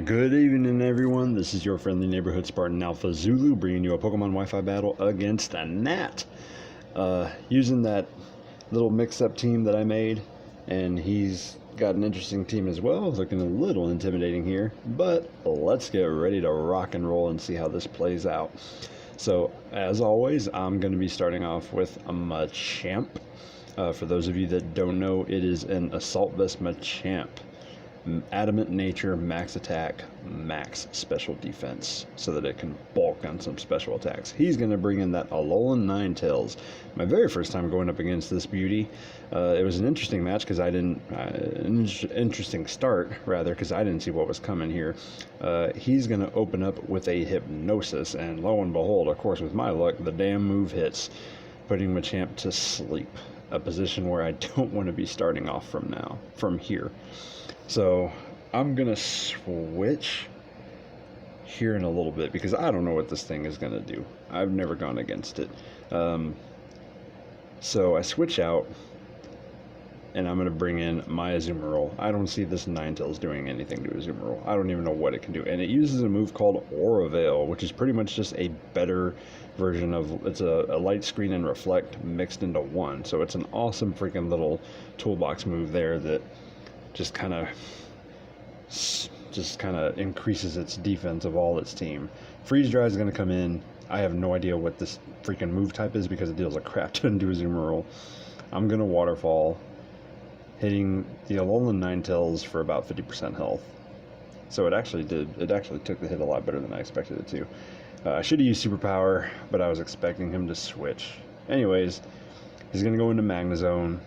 Good evening, everyone. This is your friendly neighborhood Spartan Alphazulu, bringing you a Pokemon Wi-Fi battle against a Nat. Using that little mix-up team that I made, and he's got an interesting team as well, looking a little intimidating here. But let's get ready to rock and roll and see how this plays out. So, as always, I'm going to be starting off with a Machamp. For those of you that don't know, it is an Assault Vest Machamp. Adamant nature, max attack, max special defense, so that it can bulk on some special attacks. He's going to bring in that Alolan Ninetales. My very first time going up against this beauty. It was an interesting match because I didn't, interesting start rather, because I didn't see what was coming here. He's going to open up with a Hypnosis, and lo and behold, of course with my luck, the damn move hits, putting Machamp to sleep. A position where I don't want to be starting off from here. So I'm gonna switch here in a little bit because I don't know what this thing is gonna do. I've never gone against it. So I switch out and I'm gonna bring in my Azumarill. I don't see this Ninetales doing anything to Azumarill. I don't even know what it can do. And it uses a move called Aura Veil, which is pretty much just a better version of, it's a light screen and reflect mixed into one. So it's an awesome freaking little toolbox move there that just kind of increases its defense of all its team. Freeze Dry is going to come in. I have no idea what this freaking move type is because it deals a crap ton to Azumarill. I'm going to Waterfall, hitting the Alolan Ninetales for about 50% health. So it actually took the hit a lot better than I expected it to. I should have used Superpower, but I was expecting him to switch. Anyways, he's going to go into Magnezone.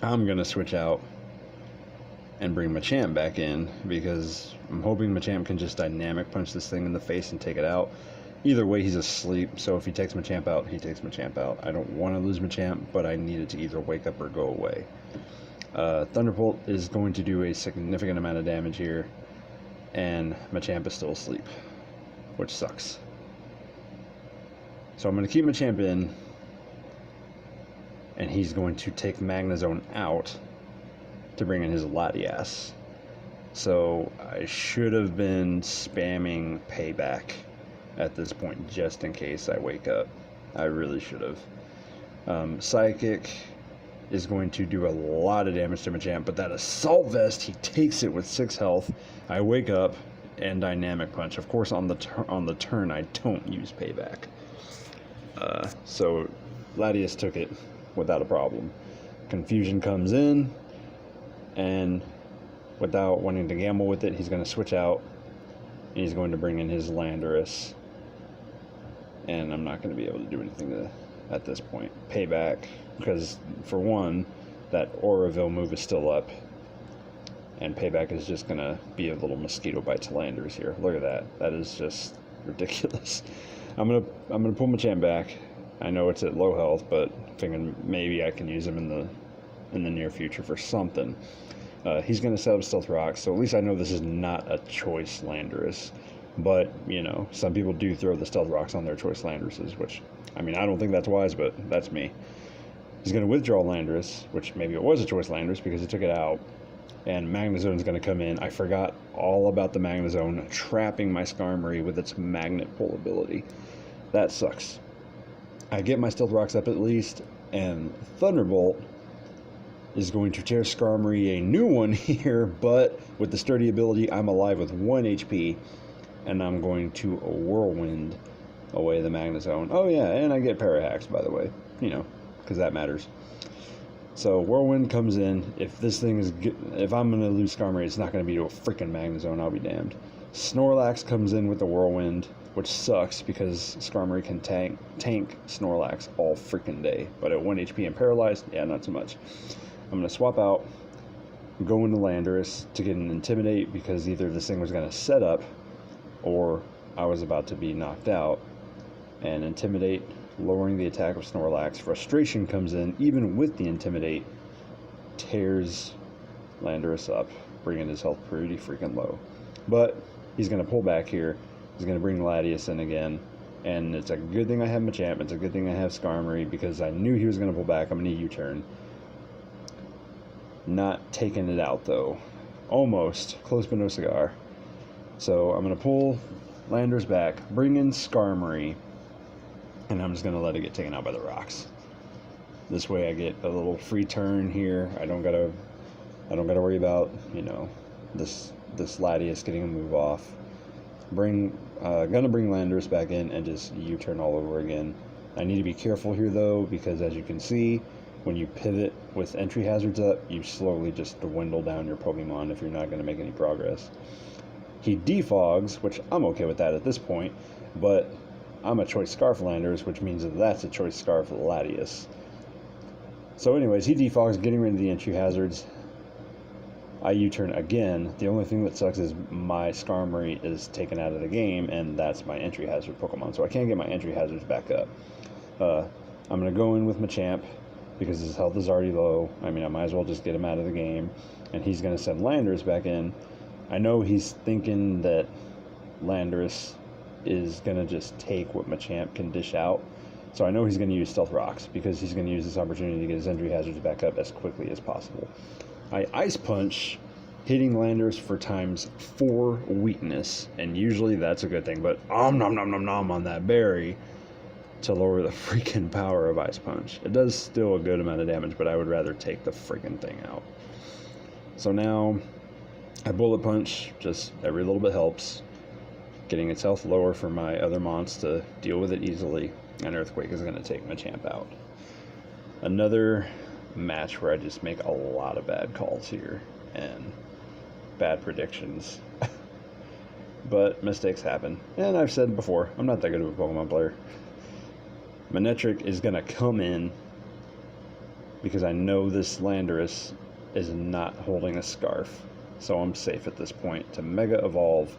I'm going to switch out and bring Machamp back in because I'm hoping Machamp can just dynamic punch this thing in the face and take it out. Either way, he's asleep, so if he takes Machamp out, he takes Machamp out. I don't want to lose Machamp, but I need it to either wake up or go away. Thunderbolt is going to do a significant amount of damage here, and Machamp is still asleep, which sucks. So I'm going to keep Machamp in, and he's going to take Magnezone out to bring in his Latias. So I should have been spamming Payback at this point just in case I wake up. I really should have. Psychic is going to do a lot of damage to Machamp, but that Assault Vest, he takes it with 6 health. I wake up and Dynamic Punch. Of course on the turn I don't use Payback. So Latias took it without a problem. Confusion comes in, and without wanting to gamble with it, he's going to switch out, and he's going to bring in his Landorus. And I'm not going to be able to do anything at this point. Payback, because for one, that Aura Veil move is still up, and Payback is just going to be a little mosquito bite to Landorus here. Look at that. That is just ridiculous. I'm gonna pull Machamp back. I know it's at low health, but thinking maybe I can use him in the near future for something. He's going to set up Stealth Rocks, so at least I know this is not a choice Landorus. But, you know, some people do throw the Stealth Rocks on their choice Landoruses, which, I mean, I don't think that's wise, but that's me. He's going to withdraw Landorus, which maybe it was a choice Landorus because he took it out. And Magnezone's going to come in. I forgot all about the Magnezone trapping my Skarmory with its Magnet Pull ability. That sucks. I get my Stealth Rocks up at least, and Thunderbolt is going to tear Skarmory a new one here, but with the sturdy ability, I'm alive with 1 HP, and I'm going to Whirlwind away the Magnezone. Oh yeah, and I get Parahacks, by the way, you know, because that matters. So Whirlwind comes in. If this thing is, if I'm going to lose Skarmory, it's not going to be to a freaking Magnezone, I'll be damned. Snorlax comes in with the Whirlwind, which sucks because Skarmory can tank Snorlax all freaking day, but at 1 HP and paralyzed, yeah, not so much. I'm going to swap out, go into Landorus to get an Intimidate because either this thing was going to set up or I was about to be knocked out. And Intimidate, lowering the attack of Snorlax. Frustration comes in, even with the Intimidate, tears Landorus up, bringing his health pretty freaking low. But he's going to pull back here. He's going to bring Latias in again. And it's a good thing I have Machamp. It's a good thing I have Skarmory because I knew he was going to pull back. I'm going to U-turn. Not taking it out though. Almost. Close but no cigar. So I'm going to pull Landers back, bring in Skarmory, and I'm just going to let it get taken out by the rocks. This way I get a little free turn here. I don't gotta worry about, you know, this Latias getting a move off. Gonna bring Landers back in and just U-turn all over again. I need to be careful here though, because as you can see, when you pivot with entry hazards up, you slowly just dwindle down your Pokemon if you're not going to make any progress. He defogs, which I'm okay with that at this point, but I'm a Choice Scarf Landers, which means that that's a Choice Scarf Latias. So anyways, he defogs, getting rid of the entry hazards. I U-turn again. The only thing that sucks is my Skarmory is taken out of the game, and that's my entry hazard Pokemon, so I can't get my entry hazards back up. I'm going to go in with Machamp, because his health is already low. I mean, I might as well just get him out of the game. And he's going to send Landorus back in. I know he's thinking that Landorus is going to just take what Machamp can dish out. So I know he's going to use Stealth Rocks, because he's going to use this opportunity to get his entry hazards back up as quickly as possible. I Ice Punch, hitting Landorus for ×4 weakness. And usually that's a good thing. But nom nom nom nom on that berry to lower the freaking power of Ice Punch. It does still a good amount of damage, but I would rather take the freaking thing out. So now I Bullet Punch, just every little bit helps. Getting its health lower for my other mons to deal with it easily, and Earthquake is going to take Machamp out. Another match where I just make a lot of bad calls here, and bad predictions. But mistakes happen, and I've said before, I'm not that good of a Pokemon player. Manectric is going to come in because I know this Landorus is not holding a Scarf. So I'm safe at this point to Mega Evolve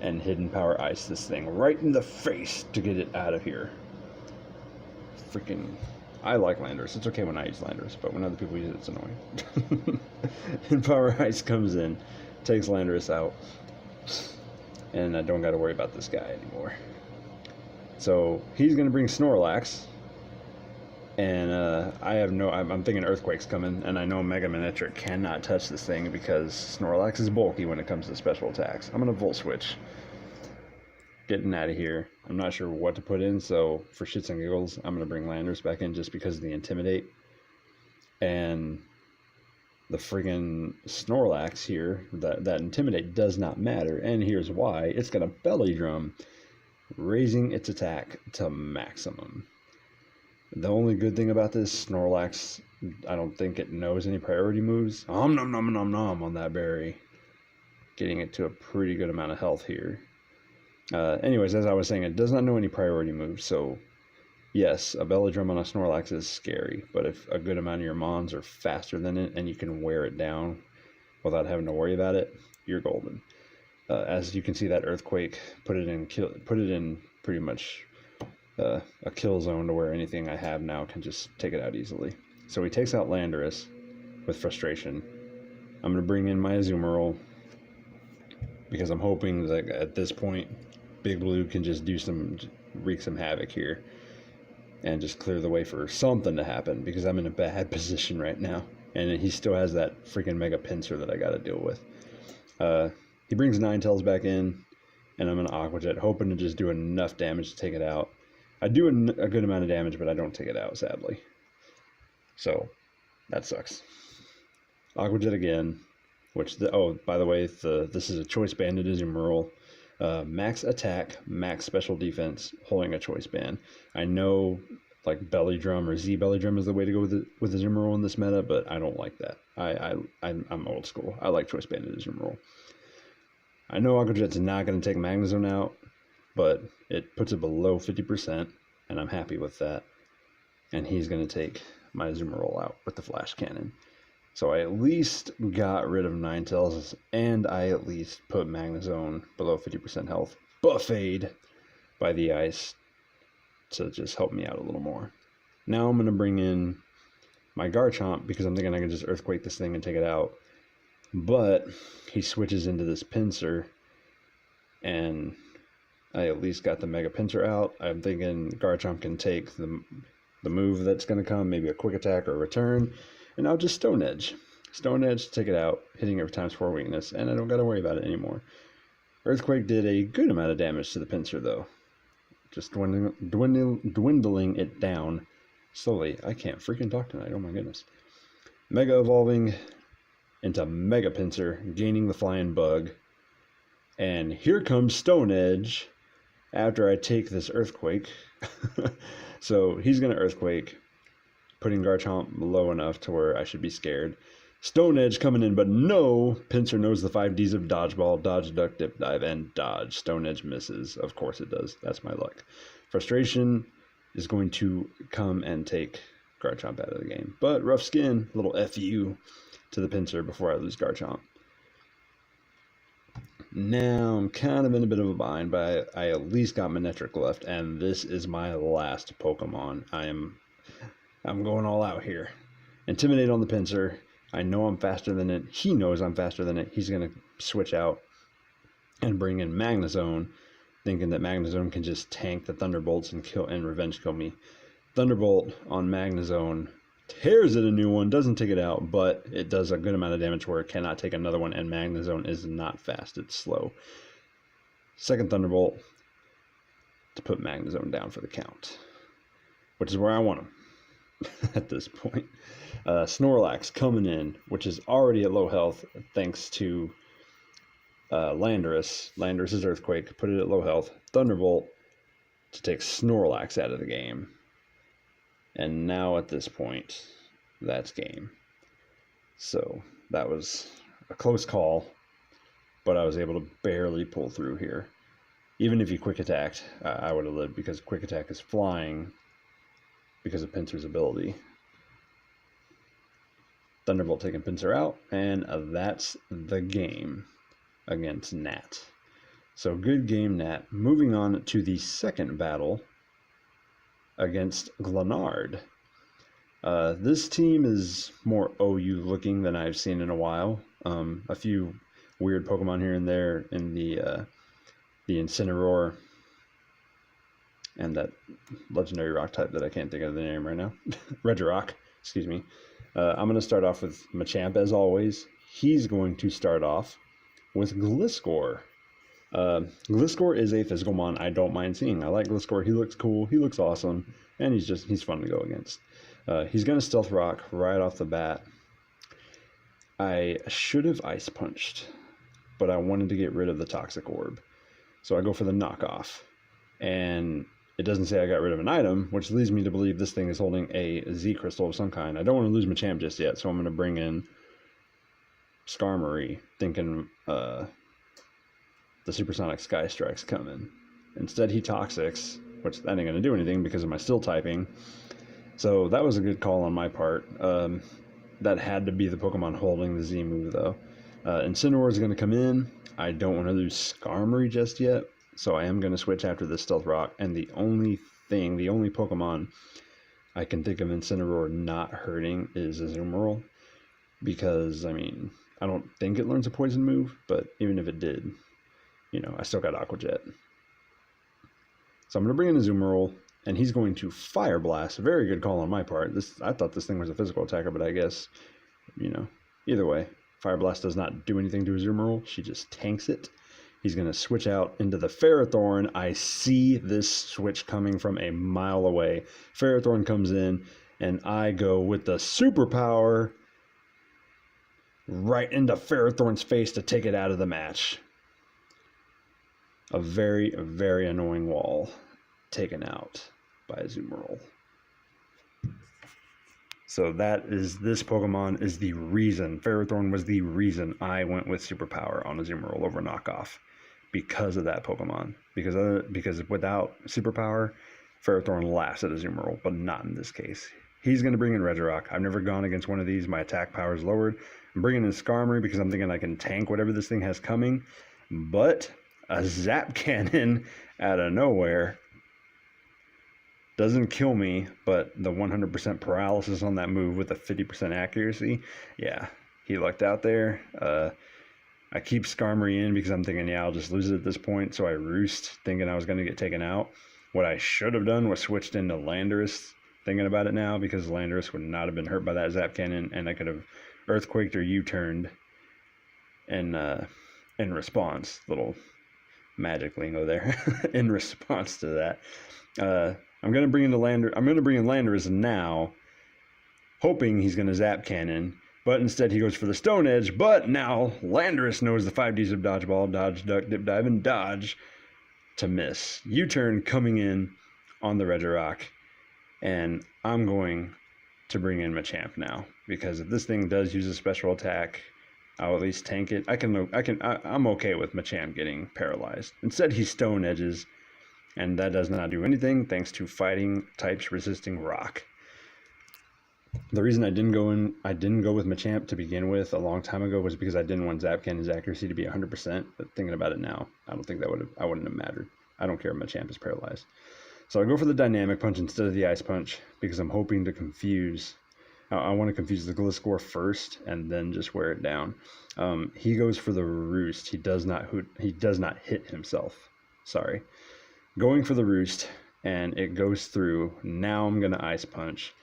and Hidden Power Ice this thing right in the face to get it out of here. Freaking... I like Landorus. It's okay when I use Landorus, but when other people use it, it's annoying. Hidden Power Ice comes in, takes Landorus out, and I don't got to worry about this guy anymore. So he's going to bring Snorlax, and I'm thinking Earthquake's coming, and I know Mega Manectric cannot touch this thing because Snorlax is bulky when it comes to special attacks. I'm going to Volt Switch. Getting out of here. I'm not sure what to put in, so for shits and giggles, I'm going to bring Landorus back in just because of the Intimidate. And the friggin' Snorlax here, that Intimidate does not matter, and here's why. It's going to Belly Drum, raising its attack to maximum. The only good thing about this Snorlax, I don't think it knows any priority moves. Nom nom nom nom nom on that berry. Getting it to a pretty good amount of health here. Anyways, as I was saying, it does not know any priority moves, so yes, a Belly Drum on a Snorlax is scary, but if a good amount of your mons are faster than it and you can wear it down without having to worry about it, you're golden. As you can see, that Earthquake put it in pretty much a kill zone to where anything I have now can just take it out easily. So he takes out Landorus with Frustration. I'm going to bring in my Azumarill because I'm hoping that at this point Big Blue can just wreak some havoc here and just clear the way for something to happen, because I'm in a bad position right now, and he still has that freaking Mega Pinsir that I got to deal with. He brings Ninetales back in, and I'm an Aqua Jet, hoping to just do enough damage to take it out. I do a good amount of damage, but I don't take it out, sadly. So that sucks. Aqua Jet again, by the way, this is a Choice Banded Azumarill. Max attack, max special defense, holding a Choice Band. I know like Belly Drum or Z Belly Drum is the way to go with Azumarill in this meta, but I don't like that. I'm old school. I like Choice Banded Azumarill. I know Aqua Jet's not going to take Magnezone out, but it puts it below 50%, and I'm happy with that. And he's going to take my Azumarill out with the Flash Cannon. So I at least got rid of Ninetales, and I at least put Magnezone below 50% health, buffeted by the ice to just help me out a little more. Now I'm going to bring in my Garchomp because I'm thinking I can just Earthquake this thing and take it out. But he switches into this Pinsir, and I at least got the Mega Pinsir out. I'm thinking Garchomp can take the move that's going to come, maybe a Quick Attack or a Return, and I'll just Stone Edge. Stone Edge to take it out, hitting it times 4 weakness, and I don't got to worry about it anymore. Earthquake did a good amount of damage to the pincer, though. Just dwindling it down slowly. I can't freaking talk tonight, oh my goodness. Mega evolving into Mega Pincer, gaining the Flying Bug. And here comes Stone Edge after I take this Earthquake. So he's going to Earthquake, putting Garchomp low enough to where I should be scared. Stone Edge coming in, but no! Pincer knows the 5Ds of Dodgeball, Dodge, Duck, Dip, Dive, and Dodge. Stone Edge misses. Of course it does. That's my luck. Frustration is going to come and take Garchomp out of the game. But Rough Skin, little FU to the Pincer before I lose Garchomp. Now I'm kind of in a bit of a bind, but I at least got Manectric left, and this is my last Pokemon. I'm going all out here. Intimidate on the Pincer. I know I'm faster than it. He knows I'm faster than it. He's going to switch out and bring in Magnezone, thinking that Magnezone can just tank the Thunderbolts and revenge kill me. Thunderbolt on Magnezone tears it a new one, doesn't take it out, but it does a good amount of damage where it cannot take another one, and Magnezone is not fast, it's slow. Second Thunderbolt to put Magnezone down for the count, which is where I want him at this point. Snorlax coming in, which is already at low health thanks to Landorus. Landorus' Earthquake, put it at low health. Thunderbolt to take Snorlax out of the game. And now at this point, that's game. So that was a close call, but I was able to barely pull through here. Even if he quick attacked, I would have lived, because quick attack is flying because of Pincer's ability. Thunderbolt taking Pincer out, and that's the game against Nat. So good game, Nat. Moving on to the second battle against Glennard. This team is more OU looking than I've seen in a while. A few weird Pokemon here and there in the Incineroar and that legendary rock type that I can't think of the name right now. Regirock, excuse me. I'm going to start off with Machamp as always. He's going to start off with Gliscor. Gliscor is a physical mon I don't mind seeing. I like Gliscor. He looks cool. He looks awesome. And he's fun to go against. He's going to Stealth Rock right off the bat. I should have Ice Punched, but I wanted to get rid of the Toxic Orb. So I go for the knockoff. And it doesn't say I got rid of an item, which leads me to believe this thing is holding a Z Crystal of some kind. I don't want to lose Machamp just yet, so I'm going to bring in Skarmory, thinking the Supersonic Sky Strike's coming. Instead, he Toxics, which that ain't going to do anything because of my Still typing. So that was a good call on my part. That had to be the Pokemon holding the Z move, though. Incineroar is going to come in. I don't want to lose Skarmory just yet, so I am going to switch after the Stealth Rock. And the only Pokemon I can think of Incineroar not hurting is Azumarill. Because, I mean, I don't think it learns a poison move, but even if it did, you know, I still got Aqua Jet. So I'm going to bring in Azumarill, and he's going to Fire Blast. Very good call on my part. I thought this thing was a physical attacker, but I guess, you know, either way, Fire Blast does not do anything to Azumarill. She just tanks it. He's going to switch out into the Ferrothorn. I see this switch coming from a mile away. Ferrothorn comes in, and I go with the Superpower right into Ferrothorn's face to take it out of the match. A very, very annoying wall taken out by Azumarill. So this Pokemon is the reason, Ferrothorn was the reason I went with Superpower on Azumarill over Knockoff. Because of that Pokemon. Because without Superpower, Ferrothorn laughs at Azumarill, but not in this case. He's going to bring in Regirock. I've never gone against one of these. My attack power is lowered. I'm bringing in Skarmory because I'm thinking I can tank whatever this thing has coming. But a Zap Cannon out of nowhere doesn't kill me, but the 100% paralysis on that move with a 50% accuracy, yeah, he lucked out there. I keep Skarmory in because I'm thinking, yeah, I'll just lose it at this point. So I roost, thinking I was going to get taken out. What I should have done was switched into Landorus, thinking about it now, because Landorus would not have been hurt by that Zap Cannon, and I could have earthquaked or U-turned in response. Little magic lingo there. In response to that. I'm going to bring in Landorus now, hoping he's going to Zap Cannon, but instead he goes for the Stone Edge. But now Landorus knows the 5Ds of Dodgeball, Dodge, Duck, Dip, Dive, and Dodge to miss. U-turn coming in on the Regirock, and I'm going to bring in Machamp now, because if this thing does use a special attack, I'll at least tank it. I'm okay with Machamp getting paralyzed. Instead, he Stone Edges, and that does not do anything thanks to fighting types resisting rock. The reason I didn't go with Machamp to begin with a long time ago was because I didn't want Zapcannon's accuracy to be 100%. But thinking about it now, I don't think I wouldn't have mattered. I don't care if Machamp is paralyzed. So I go for the Dynamic Punch instead of the Ice Punch because I'm hoping to confuse. I want to confuse the Gliscor first and then just wear it down. He goes for the Roost. He does not hit himself. Sorry. Going for the Roost, and it goes through. Now I'm going to Ice Punch.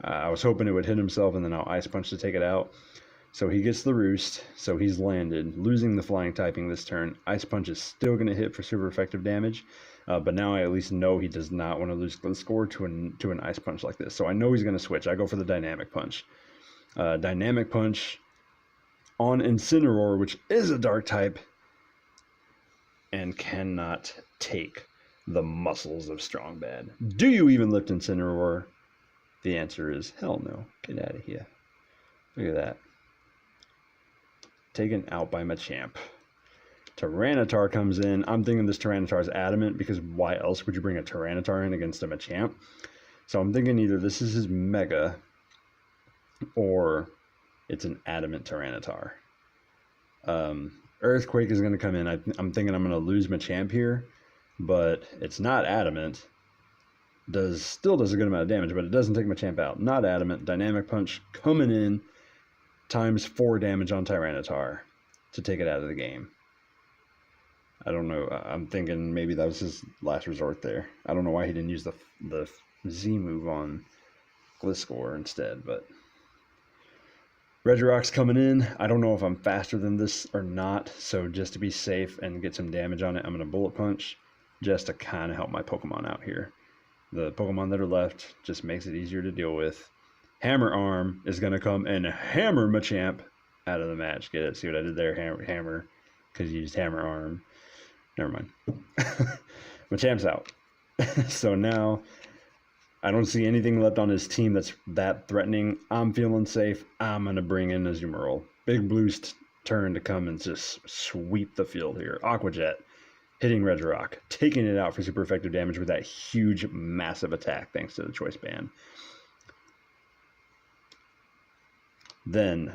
I was hoping it would hit himself, and then I'll Ice Punch to take it out. So he gets the Roost, so he's landed, losing the Flying typing this turn. Ice Punch is still going to hit for super effective damage, but now I at least know he does not want to lose Gliscor to an Ice Punch like this. So I know he's going to switch. I go for the Dynamic Punch. Dynamic Punch on Incineroar, which is a Dark type, and cannot take the muscles of Strong Bad. Do you even lift Incineroar? The answer is hell no. Get out of here. Look at that. Taken out by Machamp. Tyranitar comes in. I'm thinking this Tyranitar is Adamant, because why else would you bring a Tyranitar in against a Machamp? So I'm thinking either this is his Mega or it's an Adamant Tyranitar. Earthquake is going to come in. I'm thinking I'm going to lose Machamp here, but it's not Adamant. Still does a good amount of damage, but it doesn't take Machamp out. Not Adamant. Dynamic Punch coming in. Times 4 damage on Tyranitar to take it out of the game. I don't know. I'm thinking maybe that was his last resort there. I don't know why he didn't use the Z move on Gliscor instead, but Regirock's coming in. I don't know if I'm faster than this or not, so just to be safe and get some damage on it, I'm going to Bullet Punch just to kind of help my Pokemon out here. The Pokemon that are left just makes it easier to deal with. Hammer Arm is going to come and hammer Machamp out of the match. Get it? See what I did there? Hammer, because you used Hammer Arm. Never mind. Machamp's out. So now I don't see anything left on his team that's that threatening. I'm feeling safe. I'm going to bring in Azumarill. Big Blue's turn to come and just sweep the field here. Aqua Jet hitting Regirock, taking it out for super effective damage with that huge, massive attack thanks to the Choice Band. Then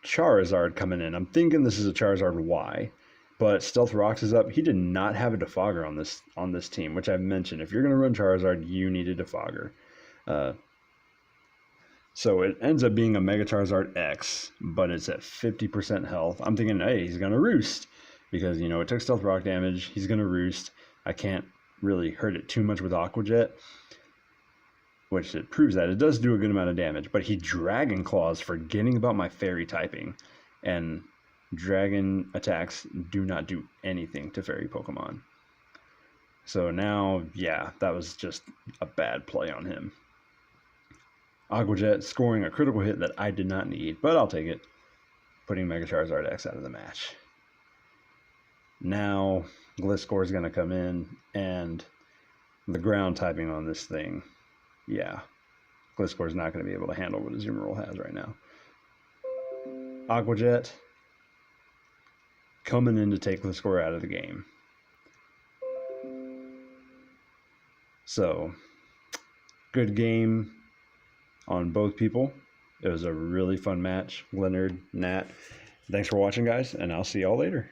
Charizard coming in. I'm thinking this is a Charizard Y, but Stealth Rocks is up. He did not have a Defogger on this team, which I've mentioned. If you're going to run Charizard, you need a Defogger. So it ends up being a Mega Charizard X, but it's at 50% health. I'm thinking, hey, he's going to Roost, because, you know, it took Stealth Rock damage. He's going to Roost. I can't really hurt it too much with Aqua Jet, which it proves that it does do a good amount of damage, but he Dragon Claws, forgetting about my Fairy typing, and Dragon attacks do not do anything to Fairy Pokemon. So now, yeah, that was just a bad play on him. Aqua Jet scoring a critical hit that I did not need, but I'll take it, putting Mega Charizard X out of the match. Now, Gliscor is going to come in, and the ground typing on this thing, yeah, Gliscor is not going to be able to handle what Azumarill has right now. Aqua Jet coming in to take Gliscor out of the game. So, good game on both people. It was a really fun match. Glennard, Nat, thanks for watching, guys, and I'll see y'all later.